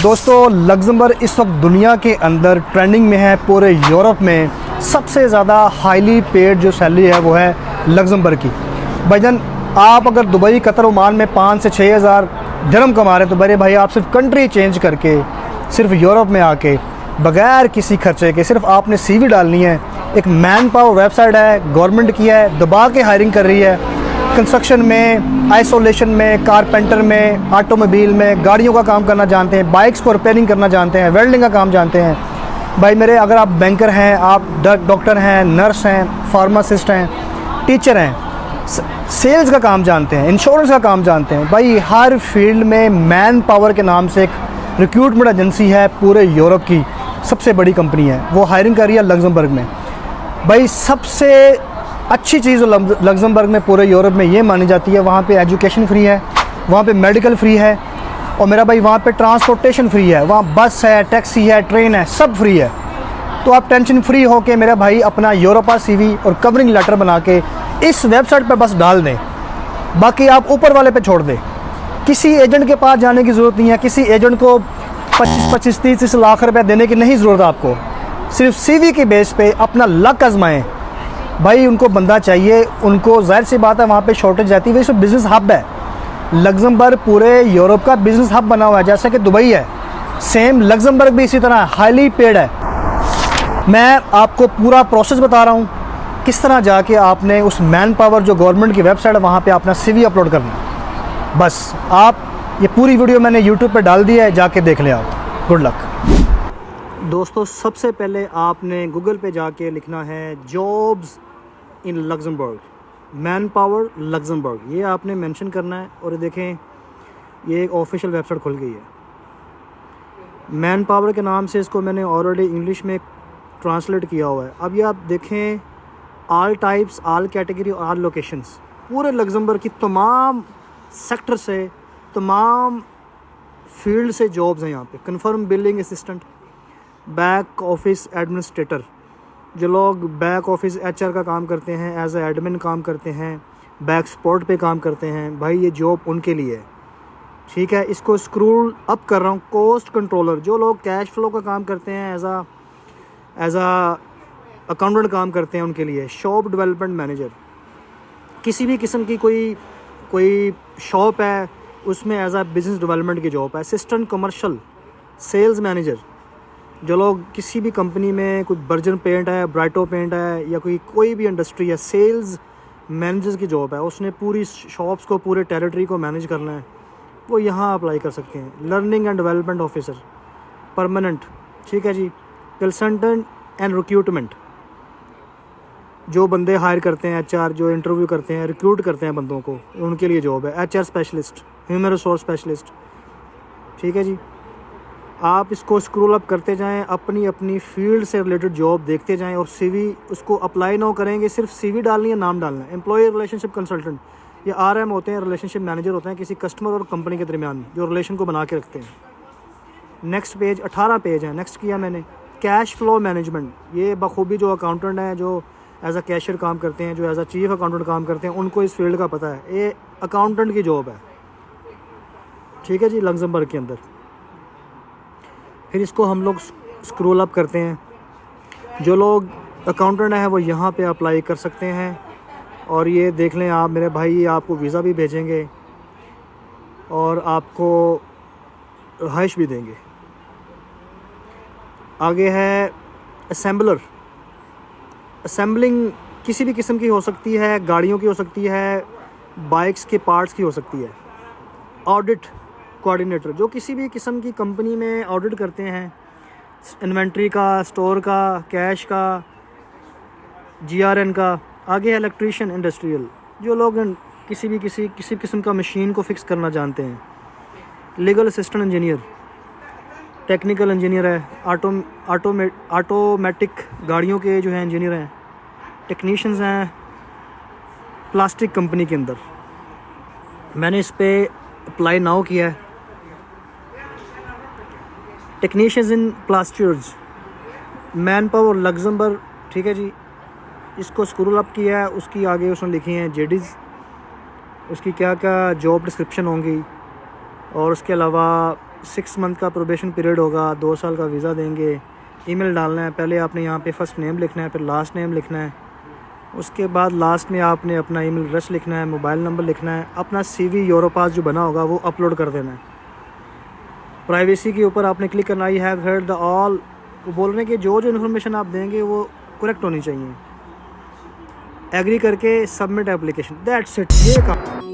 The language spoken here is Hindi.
दोस्तों लग्जमबर्ग इस वक्त दुनिया के अंदर ट्रेंडिंग में है। पूरे यूरोप में सबसे ज़्यादा हाईली पेड जो सैलरी है वो है लग्जमबर्ग की। भाईजान आप अगर दुबई, कतर, ओमान में 5 से 6 हज़ार दिरहम कमा रहे हैं तो बड़े भाई आप सिर्फ कंट्री चेंज करके सिर्फ यूरोप में आके बग़ैर किसी खर्चे के सिर्फ आपने सीवी डालनी है। एक मैन पावर वेबसाइट है, गवर्नमेंट की है, दबा के हायरिंग कर रही है। कंस्ट्रक्शन में, आइसोलेशन में, कारपेंटर में, ऑटोमोबाइल में, गाड़ियों का काम करना जानते हैं, बाइक्स को रिपेयरिंग करना जानते हैं, वेल्डिंग का काम जानते हैं। भाई मेरे अगर आप बैंकर हैं, आप डॉक्टर हैं, नर्स हैं, फार्मासिस्ट हैं, टीचर हैं, सेल्स का काम जानते हैं, इंश्योरेंस का काम जानते हैं, भाई हर फील्ड में मैन पावर के नाम से एक रिक्रूटमेंट एजेंसी है, पूरे यूरोप की सबसे बड़ी कंपनी है, वो हायरिंग कर रही है लग्जमबर्ग में। भाई सबसे अच्छी चीज़ लग्जमबर्ग में पूरे यूरोप में ये मानी जाती है, वहाँ पे एजुकेशन फ्री है, वहाँ पे मेडिकल फ्री है, और मेरा भाई वहाँ पे ट्रांसपोर्टेशन फ्री है, वहाँ बस है, टैक्सी है, ट्रेन है, सब फ्री है। तो आप टेंशन फ्री हो के मेरा भाई अपना यूरोपा सीवी और कवरिंग लेटर बना के इस वेबसाइट पर बस डाल दें, बाकी आप ऊपर वाले पे छोड़ दें। किसी एजेंट के पास जाने की ज़रूरत नहीं है, किसी एजेंट को 25, 30 लाख रुपए देने की नहीं ज़रूरत आपको। सिर्फ सीवी के बेस पे अपना लक आजमाएं। भाई उनको बंदा चाहिए, उनको जाहिर सी बात है वहाँ पे शॉर्टेज रहती है, वैसे बिज़नेस हब है। लग्जमबर्ग पूरे यूरोप का बिज़नेस हब बना हुआ है, जैसा कि दुबई है, सेम लग्जमबर्ग भी इसी तरह हाईली पेड है। मैं आपको पूरा प्रोसेस बता रहा हूँ किस तरह जाके आपने उस मैन पावर जो गवर्नमेंट की वेबसाइट है वहाँ पे अपना सीवी अपलोड करना है। बस आप ये पूरी वीडियो मैंने यूट्यूब पे डाल दी है, जाके देख लें आप। Good luck. दोस्तों सबसे पहले आपने गूगल पे जाके लिखना है jobs in Luxembourg, man power Luxembourg, ये आपने मेंशन करना है। और देखें ये एक ऑफिशियल वेबसाइट खुल गई है मैन पावर के नाम से। इसको मैंने ऑलरेडी इंग्लिश में ट्रांसलेट किया हुआ है। अब ये आप देखें all types, all category, all locations, पूरे लग्जमबर्ग की तमाम सेक्टर से, तमाम फील्ड से जॉब्स हैं यहाँ पे। Confirm billing assistant, back office administrator, जो लोग बैक ऑफिस एचआर का काम करते हैं, एज ए एडमिन काम करते हैं, बैक सपोर्ट पे काम करते हैं, भाई ये जॉब उनके लिए है। ठीक है, इसको स्क्रोल अप कर रहा हूँ। कॉस्ट कंट्रोलर, जो लोग कैश फ्लो का काम करते हैं, एज आ अकाउंटेंट काम करते हैं, उनके लिए। शॉप डेवलपमेंट मैनेजर, किसी भी किस्म की कोई शॉप है उसमें एज आ बिज़नेस डेवलपमेंट की जॉब है। असिस्टेंट कमर्शियल सेल्स मैनेजर, जो लोग किसी भी कंपनी में कोई बर्जन पेंट है, ब्राइटो पेंट है, या कोई भी इंडस्ट्री है, सेल्स मैनेजर्स की जॉब है, उसने पूरी शॉप्स को, पूरे टेरिटरी को मैनेज करना है, वो यहाँ अप्लाई कर सकते हैं। Learning and development officer permanent, ठीक है जी। कंसल्टेंट एंड रिक्रूटमेंट, जो बंदे हायर करते हैं, एचआर जो इंटरव्यू करते हैं, रिक्रूट करते हैं बंदों को, उनके लिए जॉब है। HR specialist, human resource specialist, ठीक है जी। आप इसको स्क्रॉल अप करते जाएं, अपनी अपनी फील्ड से रिलेटेड जॉब देखते जाएं, और सीवी उसको अप्लाई ना करेंगे, सिर्फ सीवी डालनी है, नाम डालना है। एम्प्लॉय रिलेशनशिप कंसल्टेंट, ये आरएम होते हैं, रिलेशनशिप मैनेजर होते हैं किसी कस्टमर और कंपनी के दरमियान, जो रिलेशन को बना के रखते हैं। नेक्स्ट पेज, 18 पेज है, नेक्स्ट किया मैंने। कैश फ्लो मैनेजमेंट, ये बखूबी जो अकाउंटेंट हैं, जो एज अ कैशियर काम करते हैं, जो एज अ चीफ अकाउंटेंट काम करते हैं, उनको इस फील्ड का पता है। ये अकाउंटेंट की जॉब है, ठीक है जी, लग्जमबर्ग के अंदर। फिर इसको हम लोग स्क्रॉल अप करते हैं। जो लोग अकाउंटेंट हैं वो यहाँ पे अप्लाई कर सकते हैं। और ये देख लें आप मेरे भाई, ये आपको वीज़ा भी भेजेंगे और आपको रहाइश भी देंगे। आगे है असेंबलर। असेंबलिंग किसी भी किस्म की हो सकती है, गाड़ियों की हो सकती है, बाइक्स के पार्ट्स की हो सकती है। ऑडिट कोऑर्डिनेटर, जो किसी भी किस्म की कंपनी में ऑडिट करते हैं, इन्वेंट्री का, स्टोर का, कैश का, जीआरएन का। आगे है इलेक्ट्रीशियन इंडस्ट्रियल, जो लोग किसी किस्म का मशीन को फिक्स करना जानते हैं। Legal assistant engineer, technical engineer है, ऑटोमेटिक गाड़ियों के जो हैं इंजीनियर हैं। टेक्नीशियंस हैं प्लास्टिक कंपनी के अंदर, मैंने इस पे अप्लाई नाउ किया है। टेक्नीशियंस इन प्लास्टर्स, मैन पावर लग्जमबर्ग, ठीक है जी। इसको स्क्रॉल अप किया है, उसकी आगे उसने लिखी हैं जेडीज़, उसकी क्या क्या जॉब डिस्क्रिप्शन होंगी, और उसके अलावा 6 मंथ का प्रोबेशन पीरियड होगा, 2 साल का वीज़ा देंगे। ईमेल डालना है, पहले आपने यहाँ पे फ़र्स्ट नेम लिखना है, फिर लास्ट नेम लिखना है, उसके बाद लास्ट में आपने अपना ईमेल एड्रेस लिखना है, मोबाइल नंबर लिखना है, अपना CV यूरोपास जो बना होगा वो अपलोड कर देना है। प्राइवेसी के ऊपर आपने क्लिक करना, I have heard the all, वो बोल रहे हैं कि जो जो इन्फॉर्मेशन आप देंगे वो करेक्ट होनी चाहिए। एग्री करके सबमिट एप्लीकेशन, दैट्स इट, ये काम।